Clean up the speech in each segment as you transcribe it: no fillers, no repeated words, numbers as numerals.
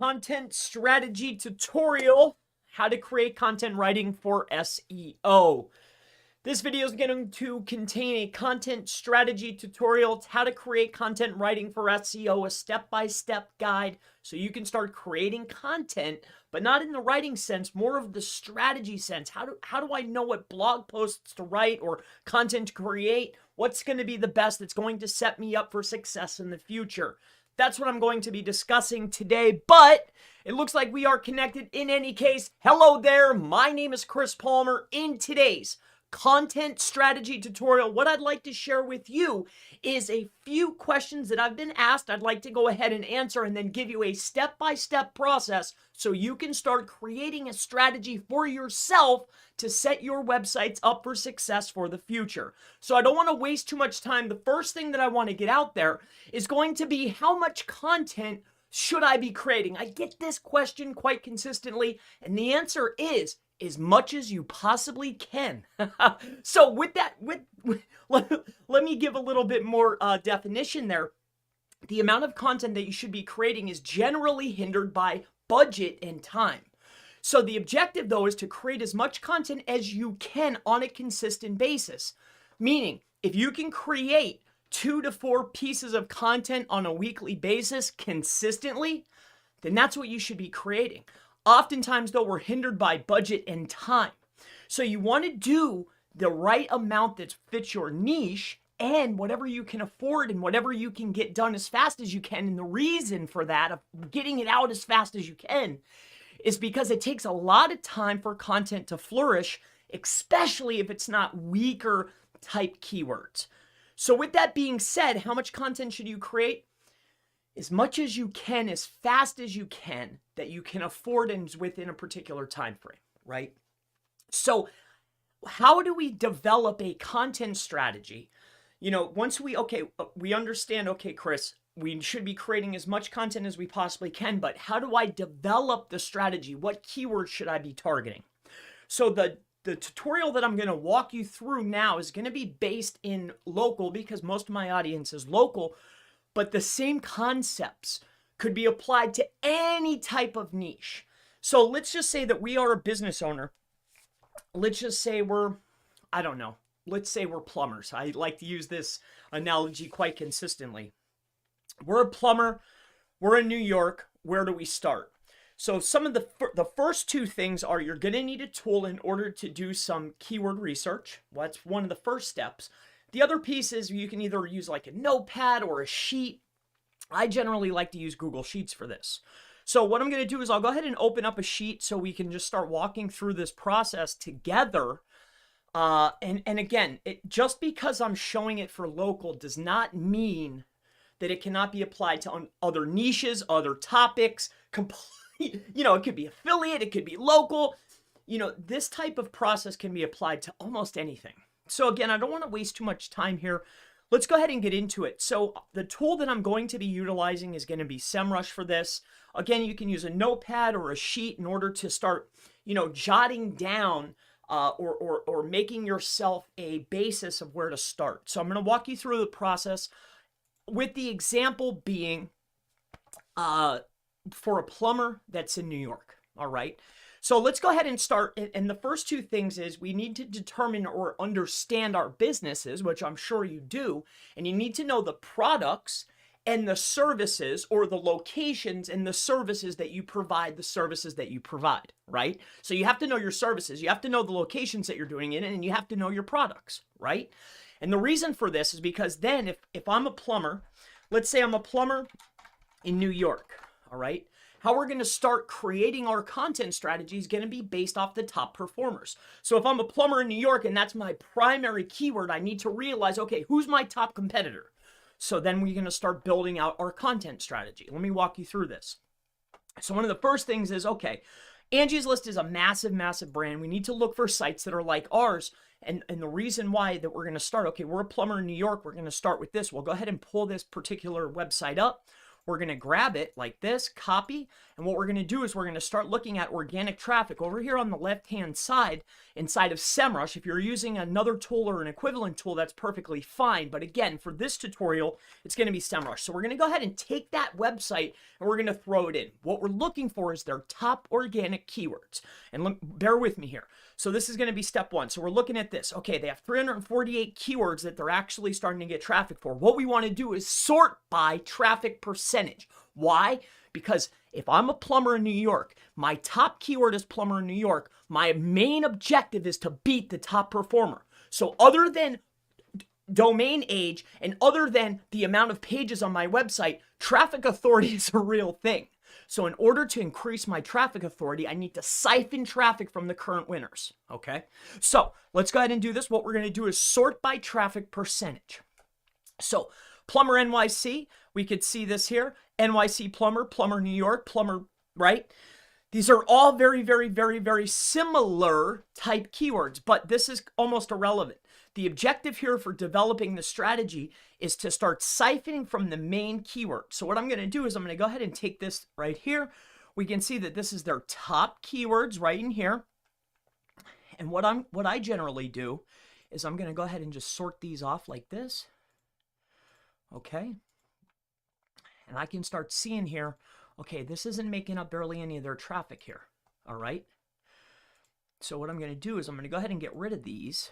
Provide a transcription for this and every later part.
content strategy tutorial, how to create content writing for SEO. This video is going to contain a content strategy tutorial. It's how to create content writing for SEO, a step-by-step guide so you can start creating content, but not in the writing sense, more of the strategy sense. How do I know what blog posts to write or content to create? What's going to be the best that's going to set me up for success in the future? That's what I'm going to be discussing today, but it looks like we are connected in any case. Hello there, my name is Chris Palmer. In today's content strategy tutorial, what I'd like to share with you is a few questions that I've been asked. I'd like to go ahead and answer and then give you a step-by-step process so you can start creating a strategy for yourself to set your websites up for success for the future. So I don't want to waste too much time. The first thing that I want to get out there is going to be how much content should I be creating? I get this question quite consistently, and the answer is as much as you possibly can. So with that, let me give a little bit more definition there. The amount of content that you should be creating is generally hindered by budget and time. So the objective, though, is to create as much content as you can on a consistent basis. Meaning, if you can create 2 to 4 pieces of content on a weekly basis consistently, then that's what you should be creating. Oftentimes, though, we're hindered by budget and time. So you want to do the right amount that fits your niche and whatever you can afford and whatever you can get done as fast as you can. And the reason for that, of getting it out as fast as you can, is because it takes a lot of time for content to flourish, especially if it's not weaker type keywords. So with that being said, how much content should you create? As much as you can, as fast as you can, that you can afford and within a particular time frame, right? So how do we develop a content strategy? You know, once we understand, okay, Chris, we should be creating as much content as we possibly can, but how do I develop the strategy? What keywords should I be targeting? So the tutorial that I'm going to walk you through now is going to be based in local because most of my audience is local, but the same concepts could be applied to any type of niche. So let's just say that we are a business owner. Let's just say let's say we're plumbers. I like to use this analogy quite consistently. We're a plumber. We're in New York. Where do we start? So some of the first 2 things are you're going to need a tool in order to do some keyword research. Well, that's one of the first steps. The other piece is you can either use like a notepad or a sheet. I generally like to use Google Sheets for this. So what I'm going to do is I'll go ahead and open up a sheet so we can just start walking through this process together. And again, just because I'm showing it for local does not mean that it cannot be applied to other niches, other topics, it could be affiliate, it could be local. This type of process can be applied to almost anything. So again, I don't want to waste too much time here. Let's go ahead and get into it. So the tool that I'm going to be utilizing is going to be SEMrush for this. Again, you can use a notepad or a sheet in order to start, jotting down or making yourself a basis of where to start. So I'm going to walk you through the process with the example being for a plumber that's in New York. All right. So let's go ahead and start. And the first 2 things is we need to determine or understand our businesses, which I'm sure you do. And you need to know the products and the services or the locations and the services that you provide, right? So you have to know your services. You have to know the locations that you're doing it in, and you have to know your products, right? And the reason for this is because then if I'm a plumber, let's say I'm a plumber in New York, all right? How we're going to start creating our content strategy is going to be based off the top performers. So if I'm a plumber in New York and that's my primary keyword, I need to realize, okay, who's my top competitor? So then we're going to start building out our content strategy. Let me walk you through this. So one of the first things is, okay, Angie's List is a massive, massive brand. We need to look for sites that are like ours. And the reason why that we're going to start, okay, we're a plumber in New York. We're going to start with this. We'll go ahead and pull this particular website up. We're going to grab it like this, copy, and what we're going to do is we're going to start looking at organic traffic over here on the left-hand side inside of SEMrush. If you're using another tool or an equivalent tool, that's perfectly fine. But again, for this tutorial, it's going to be SEMrush. So we're going to go ahead and take that website and we're going to throw it in. What we're looking for is their top organic keywords. And look, bear with me here. So this is going to be step one. So we're looking at this. Okay, they have 348 keywords that they're actually starting to get traffic for. What we want to do is sort by traffic percentage. Why? Because if I'm a plumber in New York, my top keyword is plumber in New York. My main objective is to beat the top performer. So other than domain age and other than the amount of pages on my website, traffic authority is a real thing. So in order to increase my traffic authority, I need to siphon traffic from the current winners, okay? So let's go ahead and do this. What we're going to do is sort by traffic percentage. So Plumber NYC, we could see this here. NYC Plumber, Plumber New York, Plumber, right? These are all very, very, very, very similar type keywords, but this is almost irrelevant. The objective here for developing the strategy is to start siphoning from the main keyword. So what I'm going to do is I'm going to go ahead and take this right here. We can see that this is their top keywords right in here. And what I generally do is I'm going to go ahead and just sort these off like this. Okay. And I can start seeing here, okay, this isn't making up barely any of their traffic here. All right. So what I'm going to do is I'm going to go ahead and get rid of these.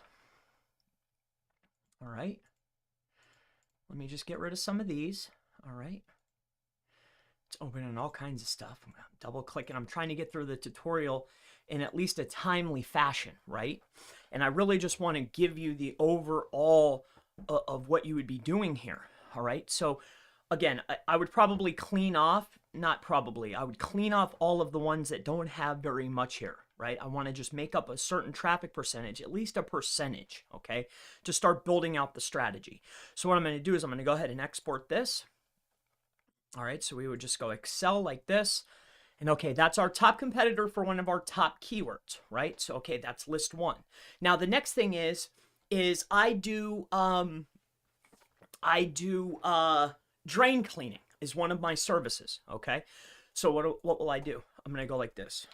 All right. Let me just get rid of some of these. All right. It's opening all kinds of stuff. I'm double clicking. I'm trying to get through the tutorial in at least a timely fashion, right? And I really just want to give you the overall of what you would be doing here. All right. So again, I would probably clean off, not probably, I would clean off all of the ones that don't have very much here. Right? I want to just make up a certain traffic percentage, at least a percentage, okay, to start building out the strategy. So what I'm going to do is I'm going to go ahead and export this. All right, so we would just go Excel like this. And okay, that's our top competitor for one of our top keywords, right? So okay, that's list one. Now the next thing is I do drain cleaning is one of my services, okay? So what will I do? I'm going to go like this.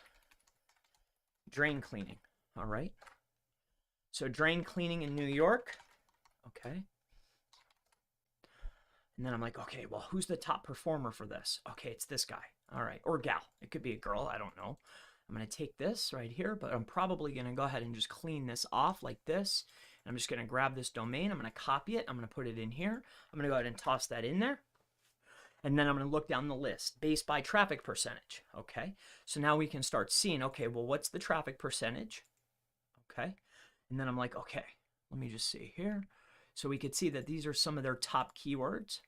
Drain cleaning. All right. So drain cleaning in New York. Okay. And then I'm like, okay, well, who's the top performer for this? Okay, it's this guy. All right. Or gal. It could be a girl. I don't know. I'm going to take this right here, but I'm probably going to go ahead and just clean this off like this. And I'm just going to grab this domain. I'm going to copy it. I'm going to put it in here. I'm going to go ahead and toss that in there. And then I'm going to look down the list based by traffic percentage. Okay. So now we can start seeing, okay, well, what's the traffic percentage? Okay. And then I'm like, okay, let me just see here. So we could see that these are some of their top keywords.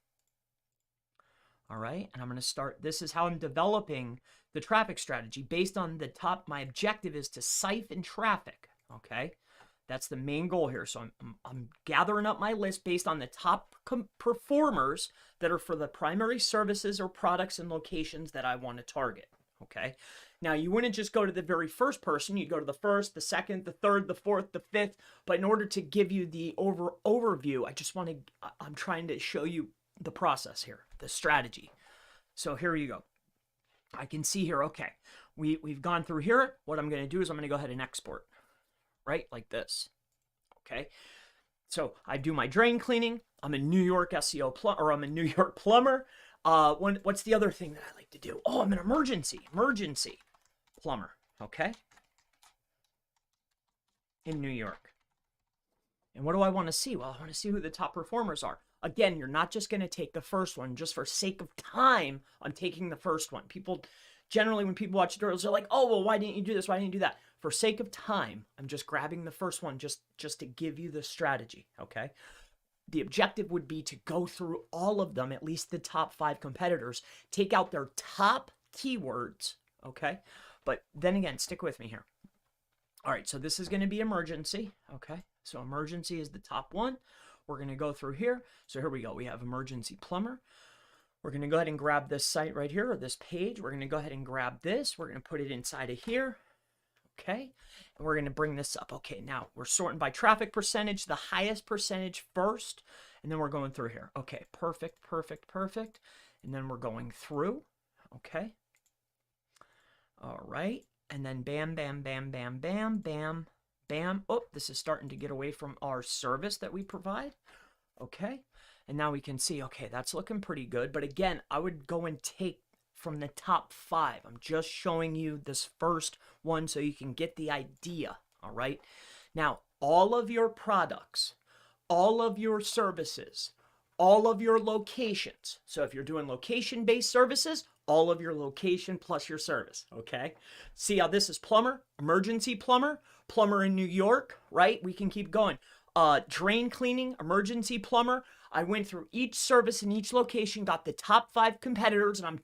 All right. And I'm going to start, this is how I'm developing the traffic strategy based on the top. My objective is to siphon traffic. Okay. That's the main goal here. So I'm gathering up my list based on the top performers that are for the primary services or products and locations that I want to target. Okay. Now you wouldn't just go to the very first person. You'd go to the first, the second, the third, the fourth, the fifth. But in order to give you the overview, I'm trying to show you the process here, the strategy. So here you go. I can see here, okay, we've gone through here. What I'm going to do is I'm going to go ahead and export. Right, like this. Okay, so I do my drain cleaning. I'm a New York SEO or I'm a New York plumber. What's the other thing that I like to do? Oh, I'm an emergency plumber. Okay, in New York. And what do I want to see? Well, I want to see who the top performers are. Again, you're not just going to take the first one just for sake of time on taking the first one. Generally, when people watch tutorials, they're like, oh, well, why didn't you do this? Why didn't you do that? For sake of time, I'm just grabbing the first one just to give you the strategy, okay? The objective would be to go through all of them, at least the top 5 competitors, take out their top keywords, okay? But then again, stick with me here. All right, so this is going to be emergency, okay? So emergency is the top one. We're going to go through here. So here we go. We have emergency plumber. We're going to go ahead and grab this site right here, or this page. We're going to go ahead and grab this. We're going to put it inside of here. Okay. And we're going to bring this up. Okay. Now we're sorting by traffic percentage, the highest percentage first. And then we're going through here. Okay. Perfect, perfect, perfect. And then we're going through, okay? All right, and then bam, bam, bam, bam, bam, bam, bam. Oh, this is starting to get away from our service that we provide, okay? And now we can see, okay, that's looking pretty good. But again, I would go and take from the top 5. I'm just showing you this first one so you can get the idea, all right? Now, all of your products, all of your services, all of your locations. So if you're doing location-based services, all of your location plus your service, okay? See how this is plumber, emergency plumber, plumber in New York, right? We can keep going. Drain cleaning, emergency plumber. I went through each service in each location, got the top 5 competitors, and I'm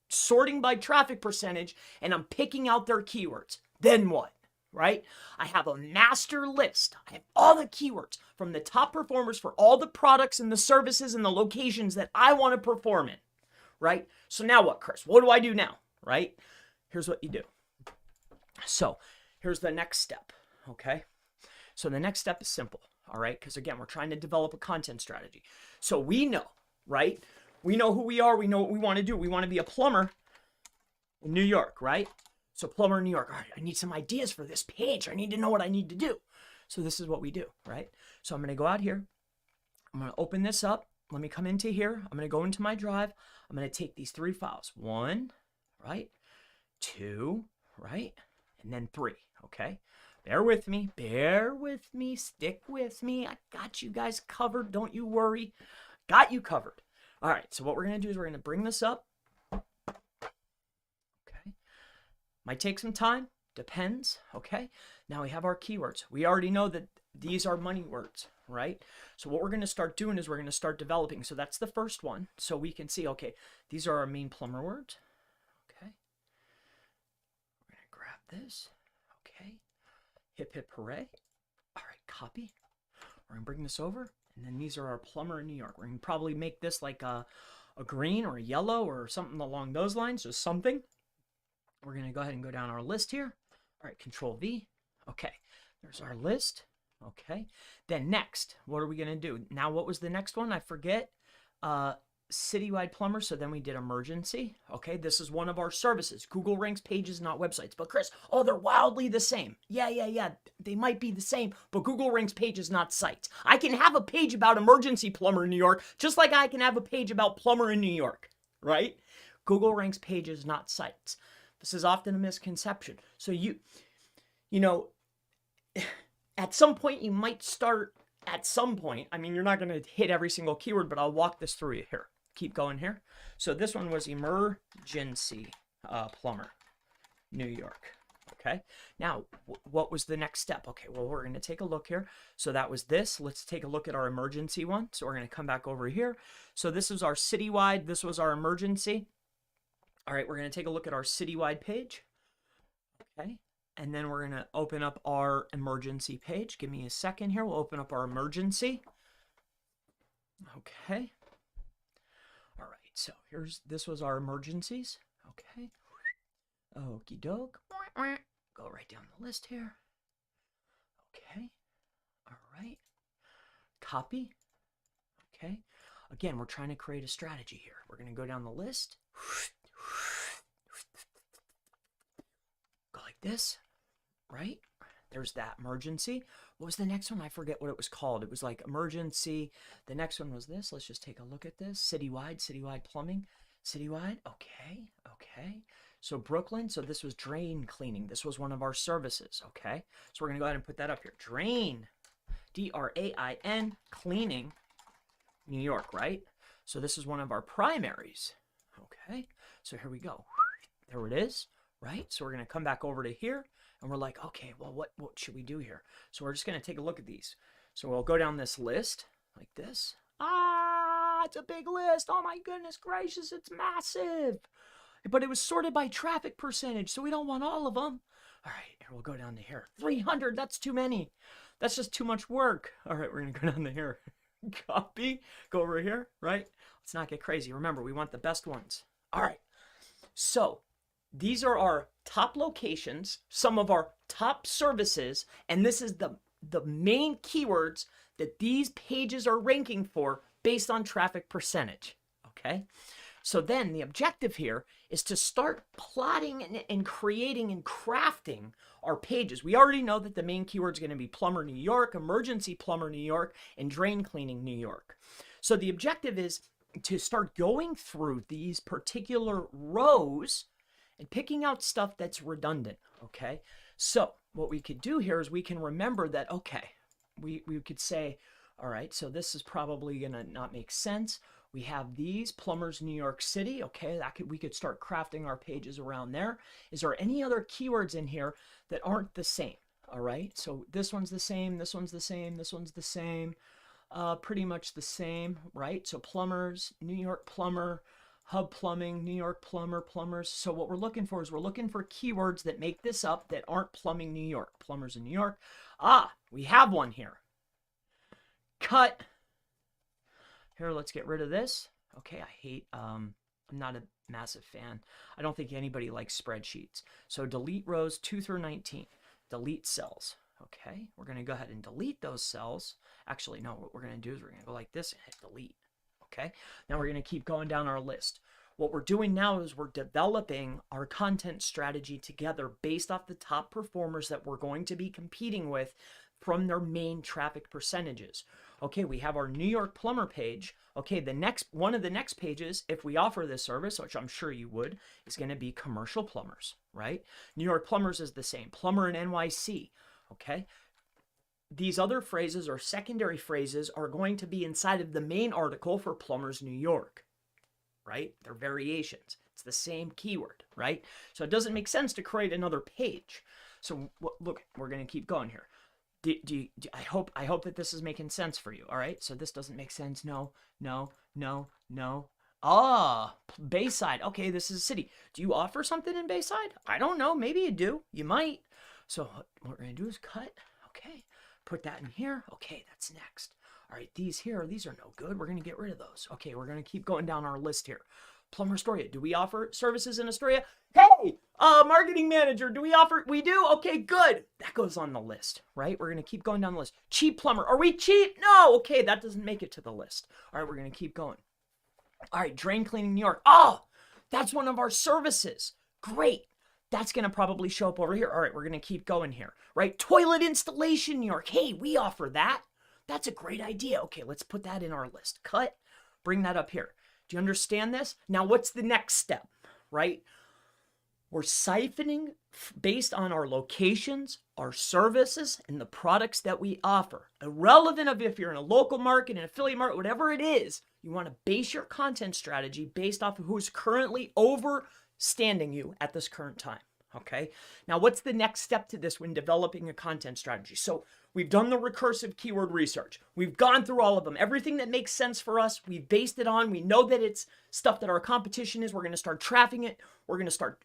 sorting by traffic percentage, and I'm picking out their keywords. Then what? Right? I have a master list. I have all the keywords from the top performers for all the products and the services and the locations that I want to perform in, right? So now what, Chris? What do I do now, right? Here's what you do. So here's the next step, okay? So the next step is simple, all right? Because again, we're trying to develop a content strategy. So we know, right? We know who we are. We know what we want to do. We want to be a plumber in New York, right? So plumber in New York, all right, I need some ideas for this page. I need to know what I need to do. So this is what we do, right? So I'm going to go out here. I'm going to open this up. Let me come into here. I'm going to go into my drive. I'm going to take these 3 files. 1, right? 2, right? And then 3, okay? Bear with me. Bear with me. Stick with me. I got you guys covered. Don't you worry. Got you covered. All right, so what we're going to do is we're going to bring this up. Might take some time, depends, okay? Now we have our keywords. We already know that these are money words, right? So what we're going to start doing is we're going to start developing. So that's the first one. So we can see, okay, these are our main plumber words, okay? We're going to grab this, okay? Hip, hip, hooray. All right, copy. We're going to bring this over, and then these are our plumber in New York. We're going to probably make this like a green or a yellow or something along those lines, just something. We're going to go ahead and go down our list here. All right, Control V. Okay, there's our list. Okay, then next, what are we going to do? Now, what was the next one? I forget. Citywide plumber. So then we did emergency. Okay, this is one of our services. Google ranks pages, not websites. But Chris, oh, they're wildly the same. Yeah. They might be the same, but Google ranks pages, not sites. I can have a page about emergency plumber in New York, just like I can have a page about plumber in New York, right? Google ranks pages, not sites. This is often a misconception. So you know, at some point you might start at some point. I mean, you're not going to hit every single keyword, but I'll walk this through you here. Keep going here. So this one was emergency plumber, New York. Okay. Now, what was the next step? Okay, well, we're going to take a look here. So that was this. Let's take a look at our emergency one. So we're going to come back over here. So this is our citywide. This was our emergency. All right, we're going to take a look at our citywide page. Okay, and then we're going to open up our emergency page. Give me a second here. We'll open up our emergency. Okay. All right, so this was our emergencies. Okay. Okie doke. Go right down the list here. Okay. All right. Copy. Okay. Again, we're trying to create a strategy here. We're going to go down the list. Go like this, right? There's that emergency. What was the next one? I forget what it was called. It was like emergency. The next one was this. Let's just take a look at this. Citywide plumbing. Citywide. Okay. So Brooklyn. So this was drain cleaning. This was one of our services. Okay. So we're going to go ahead and put that up here. Drain. D-R-A-I-N. Cleaning. New York, right? So this is one of our primaries. Okay. So here we go. There it is, right? So we're going to come back over to here and we're like, okay, well, what should we do here? So we're just going to take a look at these. So we'll go down this list like this. It's a big list. Oh my goodness gracious, it's massive. But it was sorted by traffic percentage, so we don't want all of them. All right, here we'll go down to here. 300, that's too many. That's just too much work. All right, we're going to go down to here. Copy, go over here, right? Let's not get crazy. Remember, we want the best ones. All right, so these are our top locations, some of our top services, and this is the main keywords that these pages are ranking for based on traffic percentage, okay? So then the objective here is to start plotting and creating and crafting our pages. We already know that the main keyword is going to be plumber New York, emergency plumber New York, and drain cleaning New York. So the objective is to start going through these particular rows and picking out stuff that's redundant, okay? So what we could do here is we can remember that, okay, we could say, all right, so this is probably going to not make sense. We have these plumbers New York City, okay, we could start crafting our pages around there. Is there any other keywords in here that aren't the same? All right, so this one's the same, this one's the same, this one's the same, pretty much the same, right? So plumbers, New York plumber, hub plumbing, New York plumber, plumbers. So what we're looking for is we're looking for keywords that make this up that aren't plumbing New York, plumbers in New York. Ah, we have one here. Cut. Here, let's get rid of this. Okay, I hate, I'm not a massive fan. I don't think anybody likes spreadsheets. So delete rows 2 through 19. Delete cells. Okay, we're going to go ahead and delete those cells. Actually, no, what we're going to do is we're going to go like this and hit delete. Okay, now we're going to keep going down our list. What we're doing now is we're developing our content strategy together based off the top performers that we're going to be competing with from their main traffic percentages. Okay, we have our New York plumber page. Okay, one of the next pages, if we offer this service, which I'm sure you would, is going to be commercial plumbers, right? New York plumbers is the same. Plumber in NYC, okay? These other phrases or secondary phrases are going to be inside of the main article for plumbers New York, right? They're variations. It's the same keyword, right? So it doesn't make sense to create another page. So look, we're going to keep going here. I hope that this is making sense for you. All right. So this doesn't make sense. No. Ah, Bayside. Okay, this is a city. Do you offer something in Bayside? I don't know. Maybe you do. You might. So what we're going to do is cut. Okay. Put that in here. Okay, that's next. All right, these here, these are no good. We're going to get rid of those. Okay, we're going to keep going down our list here. Plumber Astoria. Do we offer services in Astoria? Hey, marketing manager, do we offer? We do? Okay, good. That goes on the list, right? We're going to keep going down the list. Cheap plumber. Are we cheap? No. Okay, that doesn't make it to the list. All right, we're going to keep going. All right, drain cleaning New York. Oh, that's one of our services. Great. That's going to probably show up over here. All right, we're going to keep going here, right? Toilet installation New York. Hey, we offer that. That's a great idea. Okay, let's put that in our list. Cut. Bring that up here. Do you understand this? Now, what's the next step, right? We're siphoning based on our locations, our services, and the products that we offer. Irrelevant of if you're in a local market, an affiliate market, whatever it is, you want to base your content strategy based off of who's currently overstanding you at this current time, okay? Now, what's the next step to this when developing a content strategy? So we've done the recursive keyword research. We've gone through all of them. Everything that makes sense for us, we've based it on. We know that it's stuff that our competition is. We're going to start tracking it. We're going to start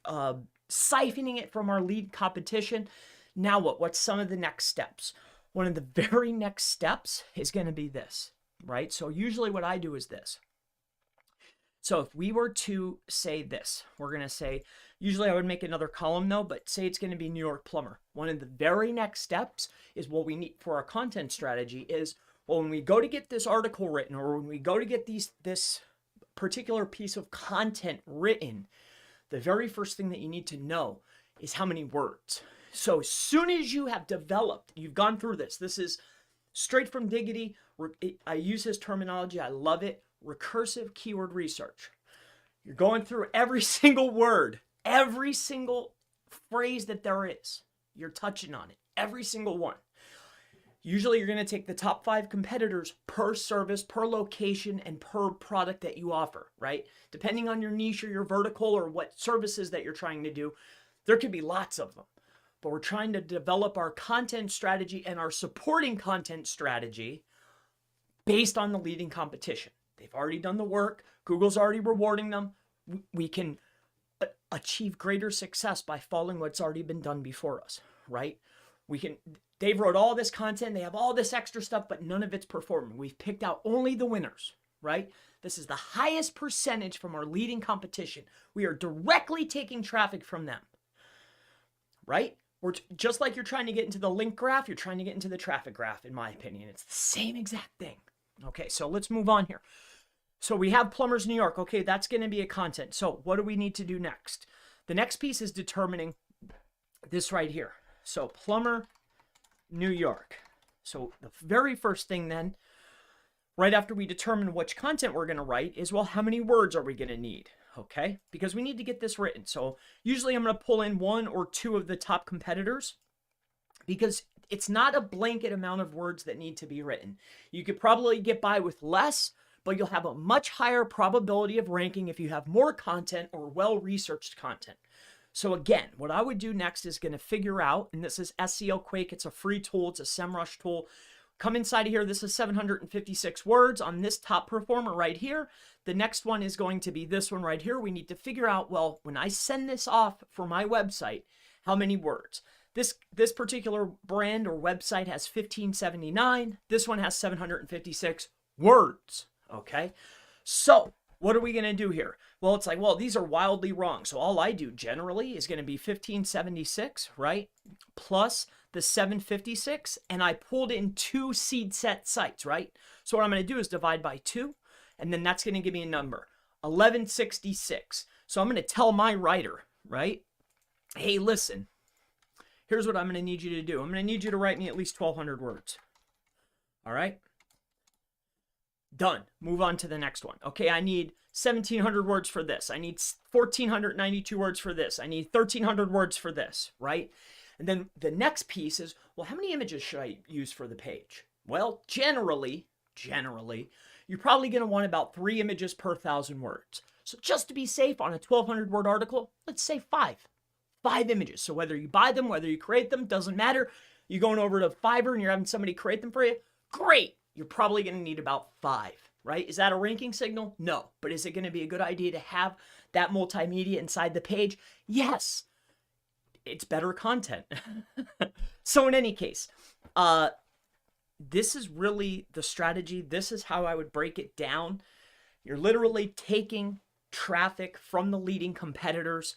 siphoning it from our lead competition. Now what? What's some of the next steps? One of the very next steps is going to be this, right? So usually what I do is this. So if we were to say this, we're going to say, usually I would make another column though, but say it's going to be New York plumber. One of the very next steps is what we need for our content strategy is, well, when we go to get this article written or when we go to get this particular piece of content written, the very first thing that you need to know is how many words. So as soon as you have developed, you've gone through this. This is straight from Diggity. I use his terminology. I love it. Recursive keyword research. You're going through every single word, every single phrase that there is. You're touching on it, every single one. Usually you're going to take the top 5 competitors per service, per location, and per product that you offer, right? Depending on your niche or your vertical or what services that you're trying to do, there could be lots of them. But we're trying to develop our content strategy and our supporting content strategy based on the leading competition. They've already done the work. Google's already rewarding them. We can achieve greater success by following what's already been done before us, right? They've wrote all this content. They have all this extra stuff, but none of it's performing. We've picked out only the winners, right? This is the highest percentage from our leading competition. We are directly taking traffic from them, right? Just like you're trying to get into the link graph, you're trying to get into the traffic graph, in my opinion. It's the same exact thing. Okay, so let's move on here. So we have Plumbers New York. Okay, that's going to be a content. So what do we need to do next? The next piece is determining this right here. So Plumber New York. So the very first thing then, right after we determine which content we're going to write is, well, how many words are we going to need? Okay, because we need to get this written. So usually I'm going to pull in 1 or 2 of the top competitors, because it's not a blanket amount of words that need to be written. You could probably get by with less, but you'll have a much higher probability of ranking if you have more content or well-researched content. So again, what I would do next is going to figure out, and this is SEO Quake. It's a free tool. It's a SEMrush tool. Come inside of here. This is 756 words on this top performer right here. The next one is going to be this one right here. We need to figure out, well, when I send this off for my website, how many words? This particular brand or website has 1579. This one has 756 words. Okay, so what are we going to do here? Well, it's like, well, these are wildly wrong. So all I do generally is going to be 1576, right? Plus the 756, and I pulled in 2 seed set sites, right? So what I'm going to do is divide by 2, and then that's going to give me a number, 1166. So I'm going to tell my writer, right? Hey, listen, here's what I'm going to need you to do. I'm going to need you to write me at least 1,200 words. All right? Done. Move on to the next one. Okay, I need 1,700 words for this. I need 1,492 words for this. I need 1,300 words for this, right? And then the next piece is, well, how many images should I use for the page? Well, generally, you're probably going to want about 3 images per 1,000 words. So just to be safe on a 1,200 word article, let's say 5. 5 images. So whether you buy them, whether you create them, doesn't matter. You're going over to Fiverr and you're having somebody create them for you, great. You're probably going to need about 5, right? Is that a ranking signal? No. But is it going to be a good idea to have that multimedia inside the page? Yes. It's better content. So in any case, this is really the strategy. This is how I would break it down. You're literally taking traffic from the leading competitors.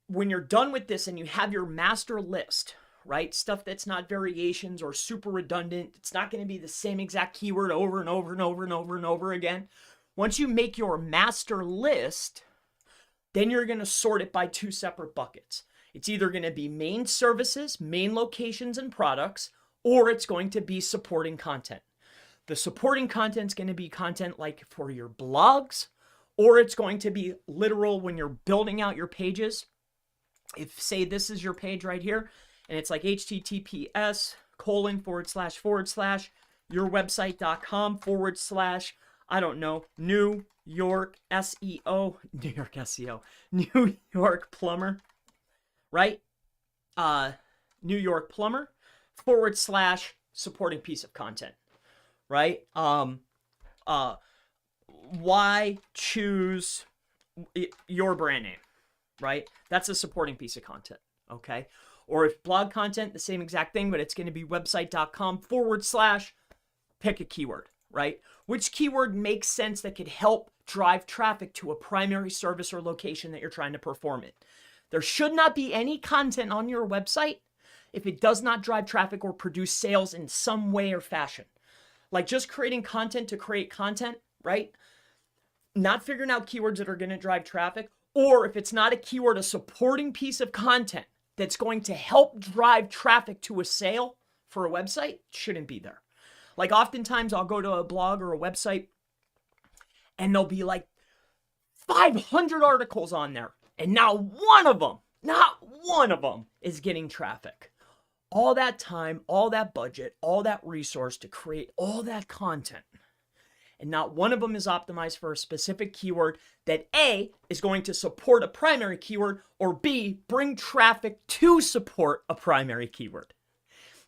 When you're done with this and you have your master list, right? Stuff that's not variations or super redundant. It's not going to be the same exact keyword over and over and over and over and over again. Once you make your master list, then you're going to sort it by 2 separate buckets. It's either going to be main services, main locations and products, or it's going to be supporting content. The supporting content is going to be content like for your blogs, or it's going to be literal when you're building out your pages. If, say, this is your page right here, and it's like https:// I don't know, New York SEO, New York Plumber, right? New York Plumber / supporting piece of content, right? Why choose your brand name, right? That's a supporting piece of content, okay? Or if blog content, the same exact thing, but it's going to be website.com / pick a keyword, right? Which keyword makes sense that could help drive traffic to a primary service or location that you're trying to perform it. There should not be any content on your website if it does not drive traffic or produce sales in some way or fashion. Like just creating content to create content, right? Not figuring out keywords that are going to drive traffic, or if it's not a keyword, a supporting piece of content that's going to help drive traffic to a sale for a website, shouldn't be there. Like oftentimes I'll go to a blog or a website and there'll be like 500 articles on there, and not one of them is getting traffic. All that time, all that budget, all that resource to create all that content, and not one of them is optimized for a specific keyword that A, is going to support a primary keyword, or B, bring traffic to support a primary keyword.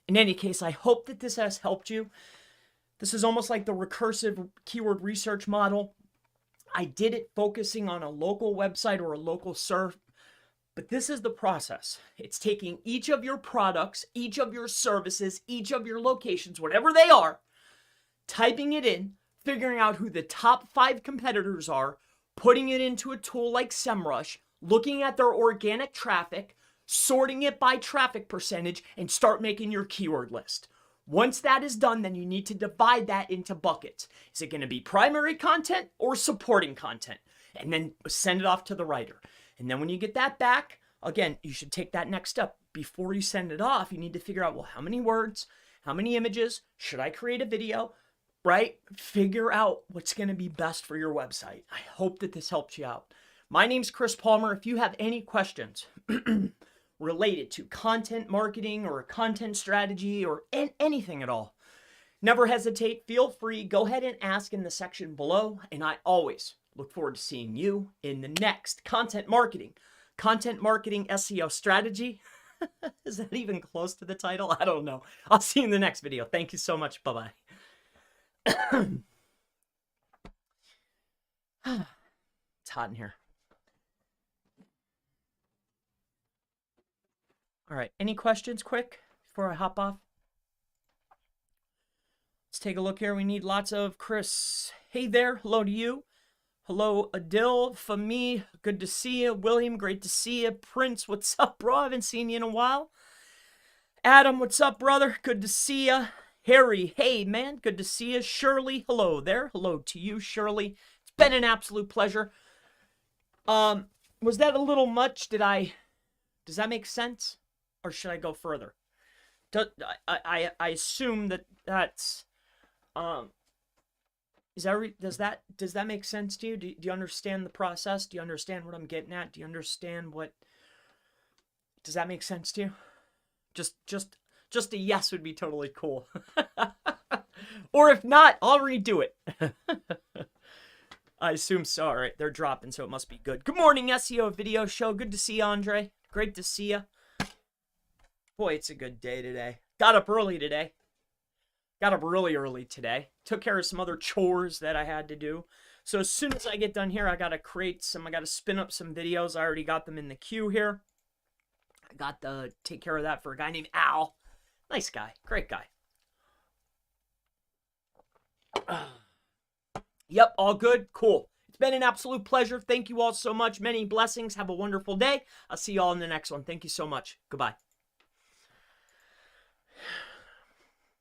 In any case, I hope that this has helped you. This is almost like the recursive keyword research model. I did it focusing on a local website or a local SERP, but this is the process. It's taking each of your products, each of your services, each of your locations, whatever they are, typing it in, figuring out who the top 5 competitors are, putting it into a tool like SEMrush, looking at their organic traffic, sorting it by traffic percentage, and start making your keyword list. Once that is done, then you need to divide that into buckets. Is it going to be primary content or supporting content? And then send it off to the writer. And then when you get that back, again, you should take that next step. Before you send it off, you need to figure out, well, how many words, how many images, should I create a video, right? Figure out what's going to be best for your website. I hope that this helped you out. My name's Chris Palmer. If you have any questions related to content marketing or content strategy or anything at all, never hesitate. Feel free. Go ahead and ask in the section below. And I always look forward to seeing you in the next content marketing SEO strategy. Is that even close to the title? I don't know. I'll see you in the next video. Thank you so much. Bye-bye. It's hot in here. All right. Any questions quick before I hop off? Let's take a look here. We need lots of Chris. Hey there. Hello to you. Hello, Adil. Fami, good to see you. William, great to see you. Prince, what's up, bro? I haven't seen you in a while. Adam, what's up, brother? Good to see you. Harry, hey, man, good to see you. Shirley, hello there. Hello to you, Shirley. It's been an absolute pleasure. Was that a little much? Does that make sense? Or should I go further? I assume that's, does that make sense to you? Do you understand the process? Do you understand what I'm getting at? Do you understand does that make sense to you? Just a yes would be totally cool. Or if not, I'll redo it. I assume so. All right, they're dropping, so it must be good. Good morning, SEO video show. Good to see you, Andre. Great to see you. Boy, it's a good day today. Got up early today. Got up really early today. Took care of some other chores that I had to do. So as soon as I get done here, I got to spin up some videos. I already got them in the queue here. I got to take care of that for a guy named Al. Nice guy. Great guy. Yep, all good. Cool. It's been an absolute pleasure. Thank you all so much. Many blessings. Have a wonderful day. I'll see you all in the next one. Thank you so much. Goodbye.